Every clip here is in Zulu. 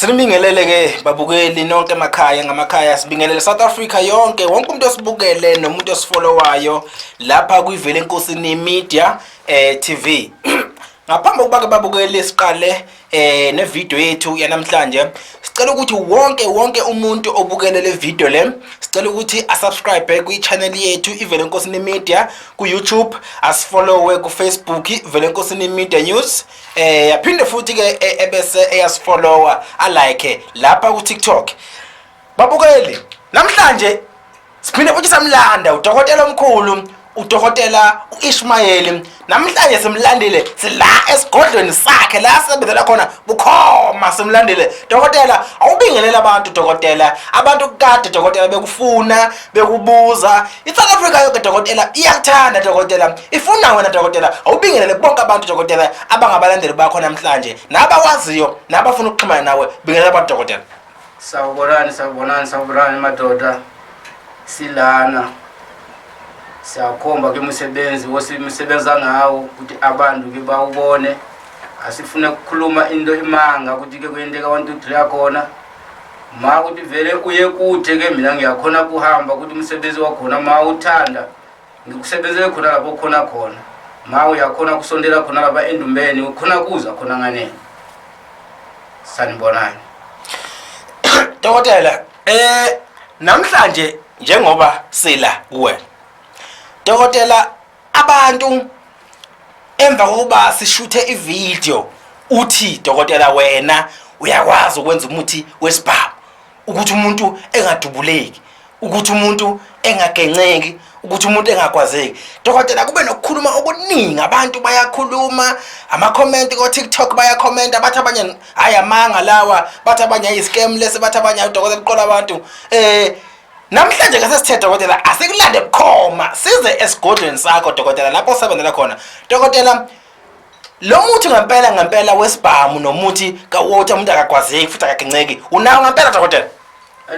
Asinibingelele ke babukeli nonke emakhaya ngamakhaya sibingelele South Africa yonke wonke umuntu osibukele nomuntu osifollowayo lapha kuyiVele Nkosini Media TV. Ngaphambi kokuba ke babukeli siqale ne video yethu yanamhlanje sicela ukuthi wonke umuntu obukele le video le sicela ukuthi asubscribe ku channel yethu iVele Nkosini Media ku YouTube, asifollowe ku Facebook iVele Nkosini Media News, aphinde futhi ke ebese eyasifollowa alike lapha ku TikTok. Babukeli namhlanje siphinde futhi samlanda udokotela omkhulu udokotela uIsmail. Namhlanje simlandile sila esigodlweni sakhe la sebenzela khona bukhoma simlandile. Dokotela awubingelela abantu dokotela, abantu kade dokotela bekufuna bekubuza iSouth Africa yonke dokotela iyakuthanda dokotela ifuna wena dokotela. Awubingelele bonke abantu dokotela abangabalandeli bakho namhlanje nabawaziyo nabafuna ukuxhumana nawe, bingelela abantu dokotela. Sawubonani madoda, silana siyakhomba ke umsebenzi wosisebenza ngawo ukuthi abantu ke bawubone. Asifune ukukhuluma into imanga ukuthi ke kuyenteka 1 2 3 yakhona ma ukuthi vele uye kude ke mina ngiyakhona kuhamba ukuthi umsebenzi wakhona ma uthanda ngikusebenzele khona lapho khona ma uyakhona kusondela khona lapha endumbeni ukhona kuza khona ngane. Sanibonani dokotela. Namhlanje njengoba sila kuwe dokotela, abantu emva kokuba sishuthe ivideo uthi dokotela wena uyakwazi ukwenza umuthi wesibhamu ukuthi umuntu engadubuleki, ukuthi umuntu engagenceki, ukuthi umuntu engakwazeki. Dokotela kube nokukhuluma okuningi, abantu bayakhuluma, ama comment ko TikTok bayakhomenta, bathi abanye hayi amanga lawa, bathi abanye ayi scam lesi, bathi abanye udokotela uqola abantu. Namhlanje ke sesithe dokotela asikulande bukhoma size esigodlweni sakho dokotela lapho usebenzela khona. Dokotela lo muthi ngempela wesibhamu nomuthi kawater umuntu akakwazeki futhi akagenceki unawo ngempela dokotela?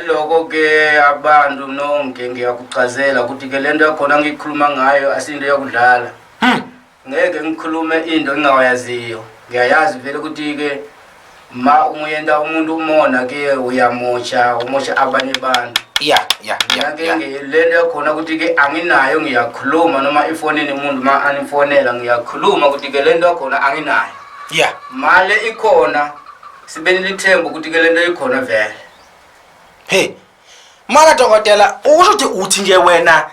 Lokho ke abantu nonke ngiyakuchazela ukuthi ke lento yakhona ngikhuluma ngayo asinto yakudlala. Ngeke ngikhulume into engawayaziyo. Ngiyayazi vele ukuthi ke ma umuyenda umuntu umona ke umosha abanye abantu. Yeah. Lento yakhona ukuthi ke anginayo ngiyakhuluma noma ifonini umuntu ma anifonela ngiyakhuluma ukuthi ke lento yakhona anginayo. Yeah. Male ikhona sibeni lithemba ukuthi ke lento ikhona vele. Hey. Mara dokotela uthi nje wena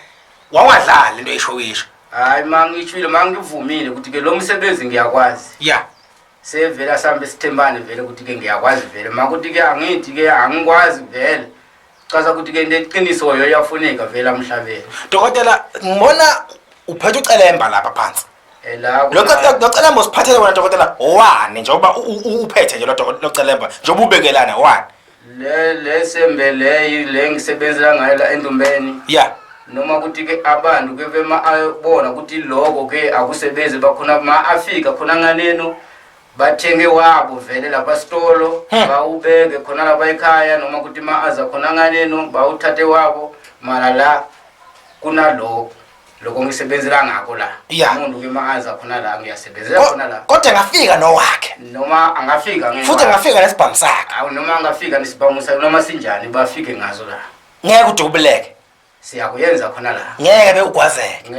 wawadlala into eshowisho. Hayi mangitshwile mangivumile ukuthi ke lo msebenzi ngiyakwazi. Yeah. Sevela sambe sithembane vele ukuthi ke ngiyakwazi vele makuthi ke angithi ke angikwazi vele. Chaza ukuthi ke ndeqiniso yafuneka vele amhlabeni. Dokotela ngibona uphethe ucelemba lapha phansi. Lo celemba usiphathele wena dokotela wani njengoba uphethe nje lo celemba njengoba ubekelana wani? Le sembe le ngisebenzela ngayo la endumbeni. Yeah. Noma ukuthi ke abantu ke bema ayibona ukuthi lokho ke akusebenzi bakhona ma afika khona nganeno bathenge wabo vele lapha stolo bawubeke khona lapha ekhaya noma ukuthi ma aza khona nganeno bawuthathe wabo mara la kuna lokho ngisebenzela ngakho la. Umuntu ke ma aza khona la ngiyasebenzela khona la. Kodwa ngafika nowakhe noma angafika futhi ngafika nesibhamu sakhe. Awu noma angafika nesibhamu sakhe noma sinjani bafike ngazo la. Ngeke udubuleke. Siyakuyenza khona la. Ngeke beugwazeke.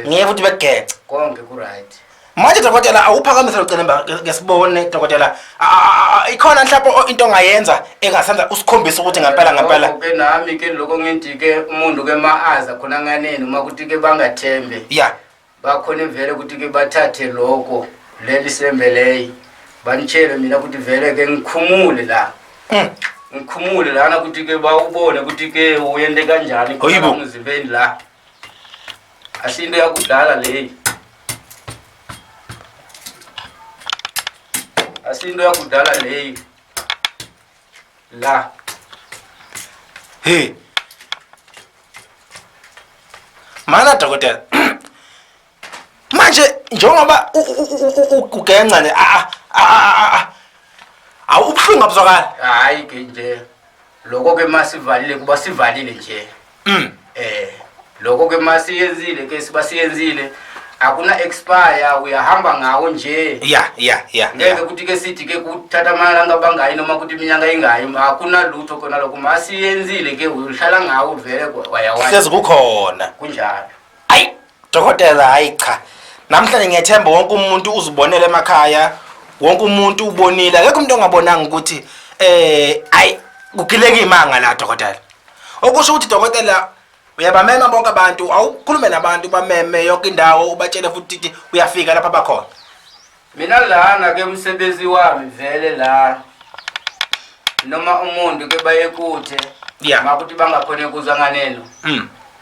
Ngeke futhi begece. Konke ku right. Manje dokotela awuphakamise ucelemba ngesibone dokotela ikhona mhlawumbe into ongayenza engasenza usikhombisa ukuthi ngempela ke nami ke lokho ngithi ke umuntu ke maaza khona nganeni uma kuthi ke bangathembe. Yeah. Bakhona vele ukuthi ke bathathe lokho leli sembeleyi banitshele mina ukuthi vele ke ngikhumule la. Ngikhumule lana ukuthi ke bawubone ukuthi ke uyende kanjani khona umzimbeni la. Asinto yakudala leyi. Asinto yakudala leyi la. Hey. Mana dokotela. Manje njengoba ugenca ne awubuhlungu abuzwakala. Hayi ke nje lokho ke masivalile kuba sivalile nje. Lokho ke masiyenzile ke sibasiyenzile akuna expire uyahamba ngawo nje. Yeah. Ngeke kuti ke sithi ke kuthatha amalanga bangayi noma ukuthi iminyaka ingayi akuna lutho khona lokho masiyenzile ke uhlala ngawo vele wayawazi hlezi kukhona kunjalo. ayi dokotela hayi cha namhlanje ngiyethemba wonke umuntu uzibonela emakhaya wonke umuntu ubonile akekho umuntu ongabonanga ukuthi ayi kugileka imanga la dokotela okusho ukuthi dokotela uyabamema bonke abantu awukhulume nabantu bameme yonke indawo ubatshele futhi ukuthi uyafika lapha bakhona. Mina lana ke umsebenzi wami vele la noma umuntu ke bayekuthe makuthi bangakhona kuzwa nganeno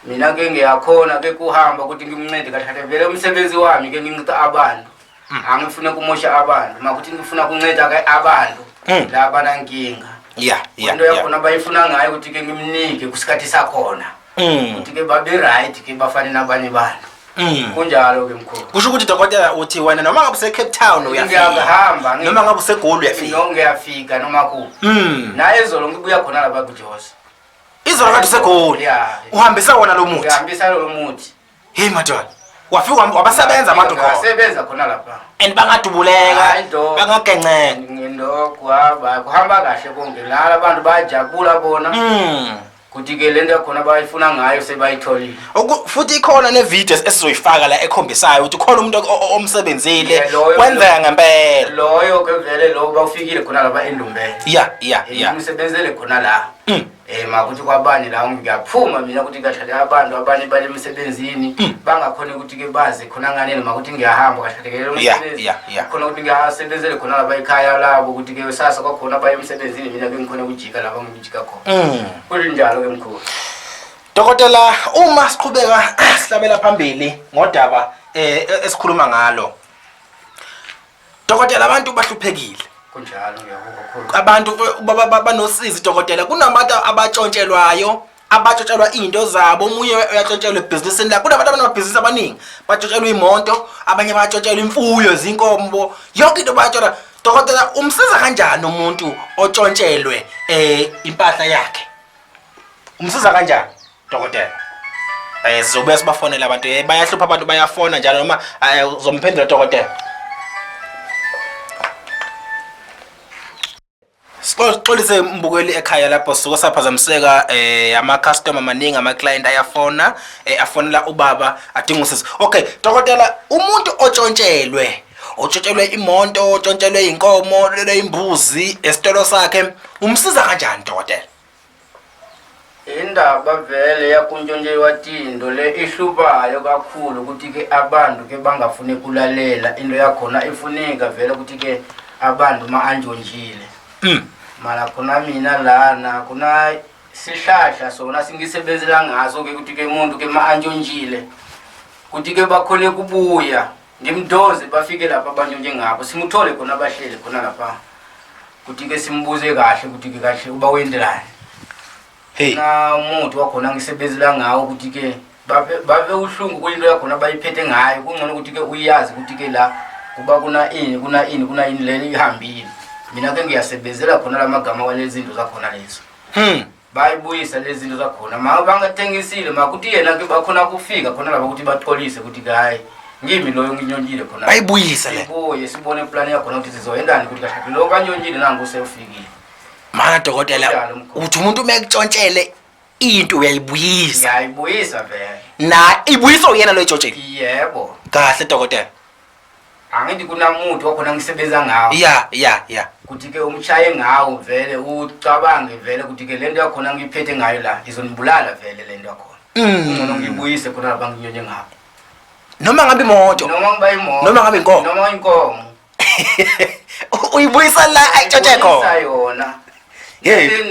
mina ke ngiyakhona ke kuhamba ukuthi ngimncede kahle vele umsebenzi wami ke nginceda abantu angifuna kumosha abantu makuthi ngifuna kunceda ke abantu laba nankinga into yakhona bayifuna ngayo ukuthi ke ngimnike kusikhathi sakhona ukuthi ke babe right ke bafane nabanye bantu kunjalo ke mkhulu. Kusho ukuthi dokotela uthi wena noma ngabe use Cape Town uyafika ngiyahamba noma ngabe use Goli uyafika noma ngiyafika noma ku na ezolo ngibuya khona lapha kuJosi izolo kade use Goli uhambisa wona lo muthi ngihambisa lo muthi hey madodana wafika wabasebenza abantu khona basebenza khona lapha and bangadubuleka bangagenceka ngindogwaba kuhamba kahle konke la abantu bayajabula bona kuthi ke lento khona bayifuna ngayo sebayitholile futhi ikhona nevideo esizoyifaka la ekhombisayo ukuthi khona umuntu omsebenzile kwenzeka ngempela loyo ke vele lo bawufikile khona lapha eNdumbele umsebenzele khona la makuthi kwabani la ngiyaphuma mina ukuthi kahle abantu abanye bale emsebenzini bangakhona ukuthi ke bazi khona nganele makuthi ngiyahamba kahle ke lo msebenzi khona ukuthi ngiyasebenzele khona lapha ekhaya labo ukuthi ke sasa kwakhona baye emsebenzini mina ke ngikhona ukujika lapha ngijika khona kunjalo ke mkhulu. Dokotela uma siqhubeka sihlabela phambili ngodaba esikhuluma ngalo dokotela abantu bahluphekile kunjalo ngiyakho abantu banosizi dokotela kunabantu abatshontshelwayo abatshontshelwa into zabo umunye uyatshontshela ebusinessini la kunabantu abanamabhizinisi abaningi batshontshelwa imoto abanye batshontshelwa imfuyo zinkombo yonke into bayatshela dokotela umsiza kanjani umuntu otshontshelwe impahla yakhe umsiza kanjani dokotela sizobuya sibafonela abantu bayahlupha abantu bayafona njalo noma uzomphendula dokotela. Sixolise mbukeli ekhaya lapho sisuka saphazamiseka ama customer maningi ama client ayafona afonela ubaba adinga usizo. Okay dokotela umuntu otshontshelwe imoto otshontshelwe inkomo imbuzi esitolo sakhe umsiza kanjani dokotela? Indaba vele yakuntshontshelwa tindo le ihlupayo kakhulu ukuthi ke abantu ke bangafune kulalela into yakhona ifuneka vele ukuthi ke abantu maanjonjile mara khona mina lana kuna sihlahla sona singisebenzela ngaso ke ukuthi ke umuntu ke maanjonjile ukuthi ke bakhole kubuya ngimdoze bafike lapha abantu njengabo simuthole khona abahleli khona lapha ukuthi ke simbuze kahle ukuthi ke kahle uba wendelani na umuntu wakhona ngisebenzela ngawo ukuthi ke babe uhlungu kwinto yakhona bayiphethe ngayo kungcono ukuthi ke uyazi ukuthi ke la kuba kuna ini leli ihambile mina ke ngiyasebenzela khona lamagama walezi zinto zakhona lezo bayibuyisa lezi zinto zakhona ma bangathengisile makuthi yena ke bakhona kufika khona lapha ukuthi batholise ukuthi hayi ngimi loyo nginyonjile khona bayibuyisa le buye sibone plan yakhona ukuthi sizoyendani ukuthi kahle lo kanyonjile nangu usefikile. Mana dokotela uthi umuntu umekutshontshelele into uyayibuyisa vele na ibuyisa uyena lo etshontshelele yebo kahle dokotela angithi kunamuntu wakhona ngisebenza ngawo ukuthi ke umshaye ngawo vele ucabange vele ukuthi ke lento yakhona ngiphethe ngayo la izonibulala vele lento yakhona ngcono ngibuyise khona lapha nginyonye ngabo noma ngabe imoto noma ngiba imoto noma ngabe inkomo noma inkomo uyibuyisa la ayitshontshe khona yona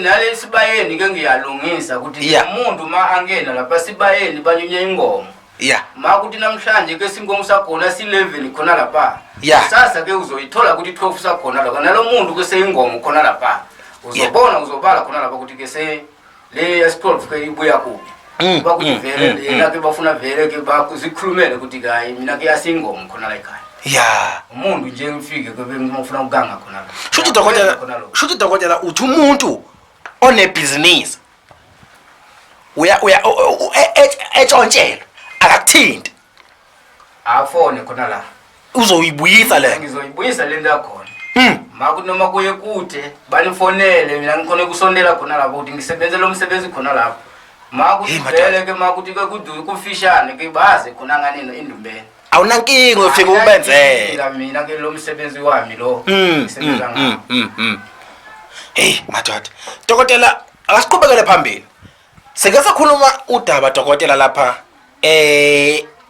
nale sibayeni ke ngiyalungisa ukuthi umuntu ma angena lapha sibayeni banyonye ingoma makuthi namhlanje ke singomu sakhona si11 khona lapha sasa ke uzoyithola ukuthi 12 sakhona lapha nalo muntu ke seyingoma khona lapha uzobona uzobala khona lapha ukuthi ke se le ya12 ke ibuya kuphi bakuthi vele yena ke bafuna vele ke bakuzikhulumele ukuthi hayi mina ke yasingoma khona la ekhaya umuntu nje ngifike ke ngifuna ukuganga khona la shuthi dokotela uthi umuntu onebusiness etshontshelwe akakuthinti afone khona la uzoyibuyisa le ngizoyibuyisa le nto yakhona mm makuthi noma kuye kude banifonele mina ngikhona kusondela khona lapho ukuthi ngisebenze lo msebenzi khona lapho makuthi vele ke makuthi ke kufishane ke baze khona nganeno indumbeni awunankinga ufika ubenzela mina ke lo msebenzi wami lo ngisebenza ngawo hey madoda dokotela akasiqhubekele phambili seke sakhuluma udaba dokotela lapha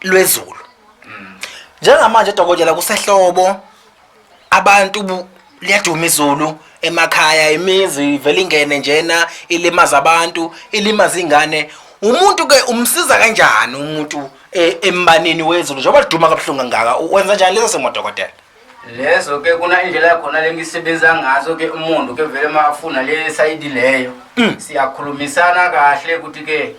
lwezulu njengamanje dokotela kusehlobo abantu liyaduma izulu emakhaya imizi vele ingene njena ilimaza abantu ilimaza ingane umuntu ke umsiza kanjani umuntu embanini wezulu njengoba liduma kabuhlungu ngaka wenza njani leso simo dokotela lezo ke kuna indlela yakhona lengisebenza ngazo ke umuntu ke vele mafuna le side leyo siyakhulumisana kahle ukuthi ke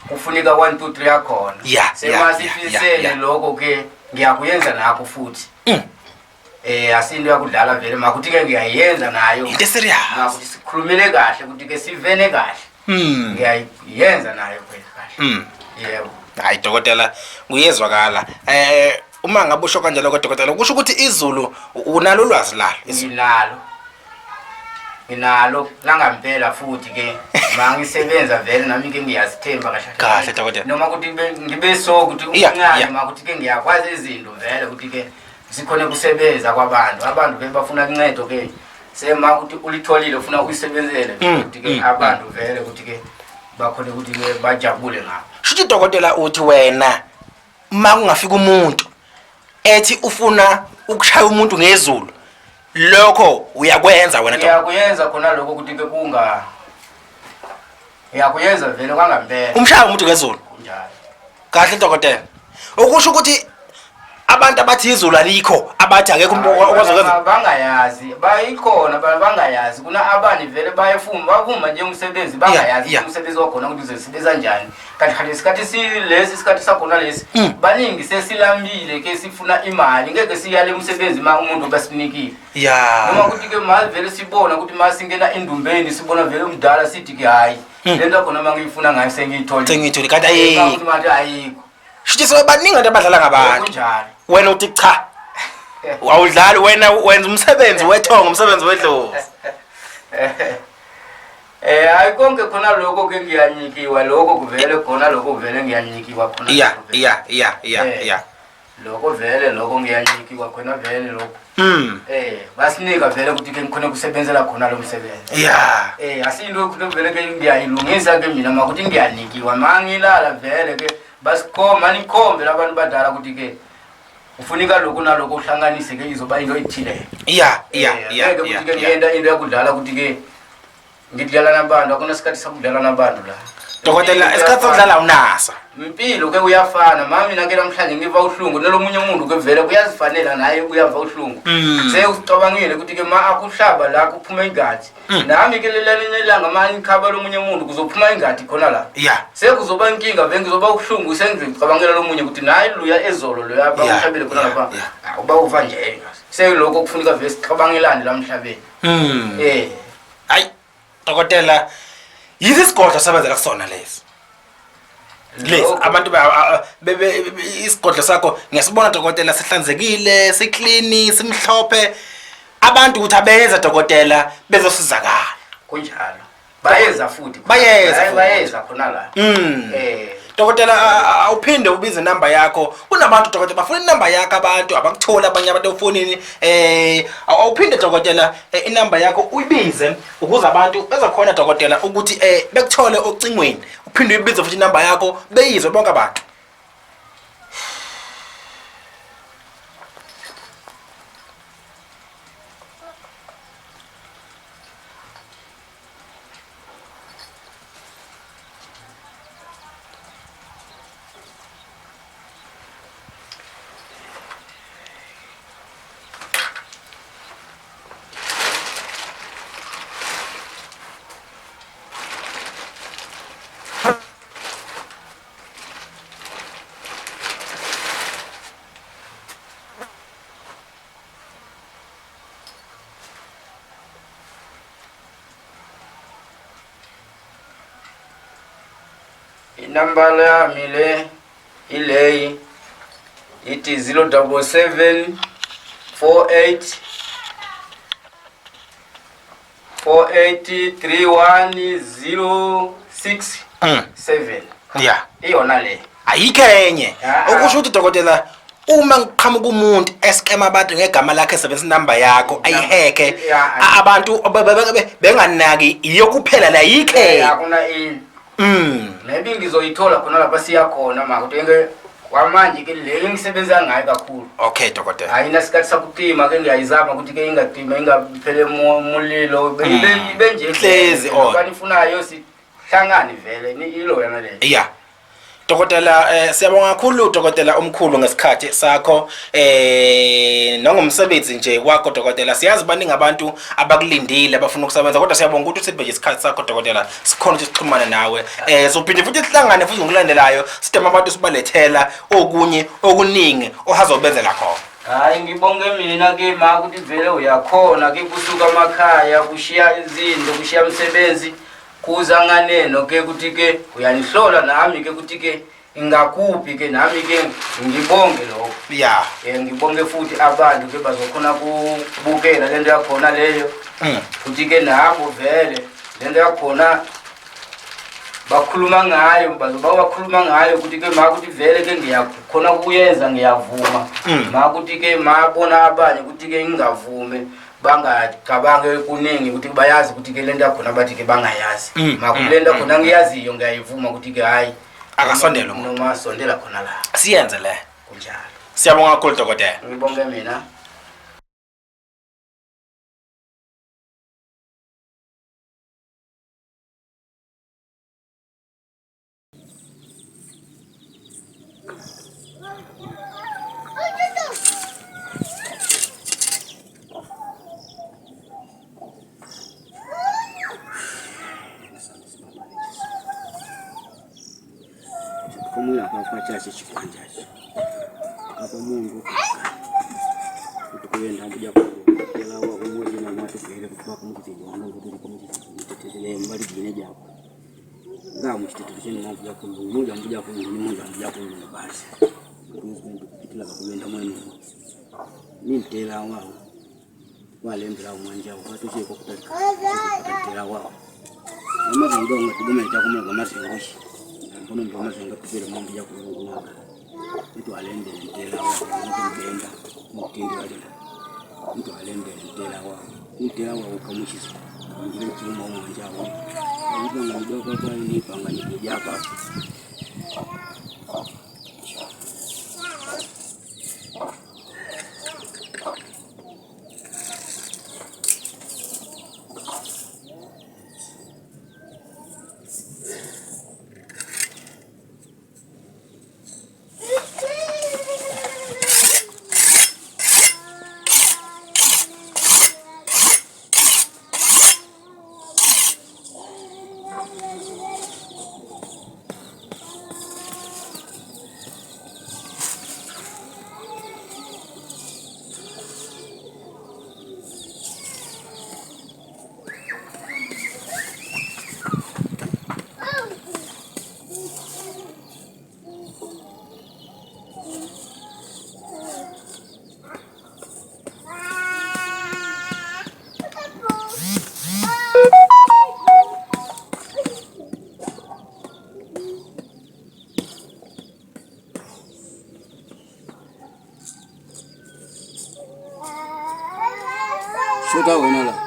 kufunika 1 2 3 yakhona semasifisele lokho ke ngiyakuyenza nakho futhi asinto yakudlala vele makuthi ke ngiyayenza nayo into serious makuthi sikhulumele kahle ukuthi ke sivene kahle ngiyayenza nayo kahle yebo hayi dokotela kuyezwakala uma ngabe usho kanjalo kodokotela kusho ukuthi izulu unalo ulwazi lalo nginalo langempela futhi ke mangisebenza vele nami ke ngiyasithemba kahle dokotela noma ukuthi ngibe so ukuthi uncane makuthi ke ngiyakwazi izinto vele ukuthi ke sikhona kusebenza abantu ke bafuna uncedo ke sema ukuthi ulitholile ufuna uyisebenzele ukuthi ke abantu vele ukuthi ke bakhona ukuthi ke bajabule ngapha shuthi dokotela uthi wena makungafika umuntu ethi ufuna ukushaya umuntu ngezulu lokho uyakwenza wena uyakuyenza khona lokho ukuthi ke uyakuyenza vele kwangempela umshaya umuntu ngezulu njalo kahle dokotela ukusho ukuthi abantu abathi izulu alikho abathi akekho umuntu okwazi bangayazi bayikhona bangayazi kuna abani vele bavuma nje umsebenzi bangayazi umsebenzi wakhona ukuthi uzosebenza kanjani kanti isikhathi isikhathi sakhona lesi baningi sesilambile ke sifuna imali ngeke siyale umsebenzi umuntu basinikile noma ukuthi ke mali vele sibona ukuthi masingena indumbeni sibona vele umdala sithi ke hayi lento khona mangiyifuna ngayo sengiyithole kanti ayikho shithi sebaningi abantu abadlala ngabantu kunjalo wena uthi cha awudlali wena wenza umsebenzi wethonga umsebenzi wedlozi ayikonke khona lokho ke ngiyanyikiwa lokho kuvele khona lokho vele ngiyanyikiwa khona yeah lokho vele lokho ngiyanyikiwa khona vele lokho basinika vele ukuthi ke ngikhona kusebenzela khona lo msebenzi asinto ukuthi vele ke ngiyayilungisa ke mina makuthi ngiyanikiwa mangilala vele ke basikhomba nikhombe labantu badala ukuthi ke ufunika lokho nalokho uhlanganise ke izoba into ethile ukuthi ngiyenda into yakudlala ukuthi ke ngidlala nabantu akuna isikhathi sakudlala nabantu la dokotela isikhathi sokudlala unaso impilo ke uyafana mami nakela namhlanje ngiva uhlungu nelomunye umuntu ke vele kuyazifanela naye uyava uhlungu sekucabangile ukuthi ke ma akuhlaba la kuphuma ingadi nami ke lelenye ilanga manje ikhaba lomunye umuntu kuzophuma ingadi khona la sekuzoba inkinga vele ngizoba uhlungu sengicabangela lomunye ukuthi naye luya ezolo lo yaba umhlabele khona lapha uba uva nje sekuloko kufunika vele sicabangelane la emhlabeni hayi dokotela yizi isigodlo sabenzela kusona lesi abantu isigodlo sakho ngiyasibona dokotela sihlanzekile siclean simhlophe abantu ukuthi abenza dokotela bezosizakala kunjalo bayeza futhi bayeza khona la dokotela awuphinde ubize inamba yakho kunabantu dokotela bafuna inamba yakho abantu abakuthola abanye abantu efonini awuphinde dokotela inamba yakho uyibize ukuze abantu bezokhona dokotela ukuthi bekuthole ocingweni uphinde uyibize futhi inamba yakho beyizwe bonke abantu inamba yami le ileyi ithi 077 48 4831067 yeah iyona le ayikho enye okusho ukuthi dokotela uma ngiqhamuka umuntu eskema abantu ngegama lakhe esebenzisa inamba yakho ayiheke abantu benganaki iyo kuphela la yikhe akuna ini maybe ngizoyithola khona lapha siya khona manje ngeke kwamanje ke le ngisebenza ngayo kakhulu okay dokotela ayina sikhathi sakutima ke ngiyayizama ukuthi ke ingatima ingaphele umulilo benje hlezi banifunayo sihlangane vele ilo yana le yeah dokotela siyabonga kakhulu dokotela omkhulu ngesikhathi sakho nangomsebenzi nje wakho dokotela siyazi baningi abantu abakulindile abafuna ukusebenza kodwa siyabonga ukuthi usibhe isikhathi sakho dokotela sikhona ukuthi sixhumane nawe sophinde futhi sihlangane futhi ngokulandelayo sidema abantu sibalethela okunye okuningi ohazobenzela khona hayi ngibonge mina ke ma ukuthi vele uyakhona ke kusuka emakhaya kushiya izinto kushiya umsebenzi kuza nganeno ke ukuthi ke uyanihlola nami ke ukuthi ke ingakuphi ke nami ke ngibonge lokho yeah ngibonge futhi abantu ke bazokhona kubukela lento yakhona leyo futhi ke nabo vele lento yakhona bakhuluma ngayo bazobakhuluma ngayo ukuthi ke ma ukuthi vele ke ngiyakhona kuyenza ngiyavuma ma ukuthi ke mabona abanye ukuthi ke ngingavume bangacabange kuningi ukuthi bayazi ukuthi ke lento yakhona bathi ke bangayazi makulento khona ngiyaziyo ngiyayivuma ukuthi ke hayi akasondela noma sondela khona la siyenze le kunjalo siyabonga kakhulu dokotela ngibonge mina Como ya kwa chache chikwanja hapo Mungu tukuenda kuja kula wa umoja na watu kuile kutoka kumtiji Mungu tuli kumtetezele mbali jine japo ngamu mtetezele Mungu yako mmoja mmoja kwa mmoja mmoja kwa mmoja basi tukitila kuenda mwenu ni mtela wao wale mbira umwanja watu chiko kutatira wao mama ndio ngatume cha kumega masingoshi mbono ndio mazinga kupira mambo ya kuungana mtu alende ntela wao ngenda mutindi wale mtu alende ntela wao ukamushisa ngile chuma umwanja wao ndio ndio kwa ni panga ni kujapa Sudah wena lah.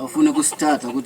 afune kusithatha ukuthi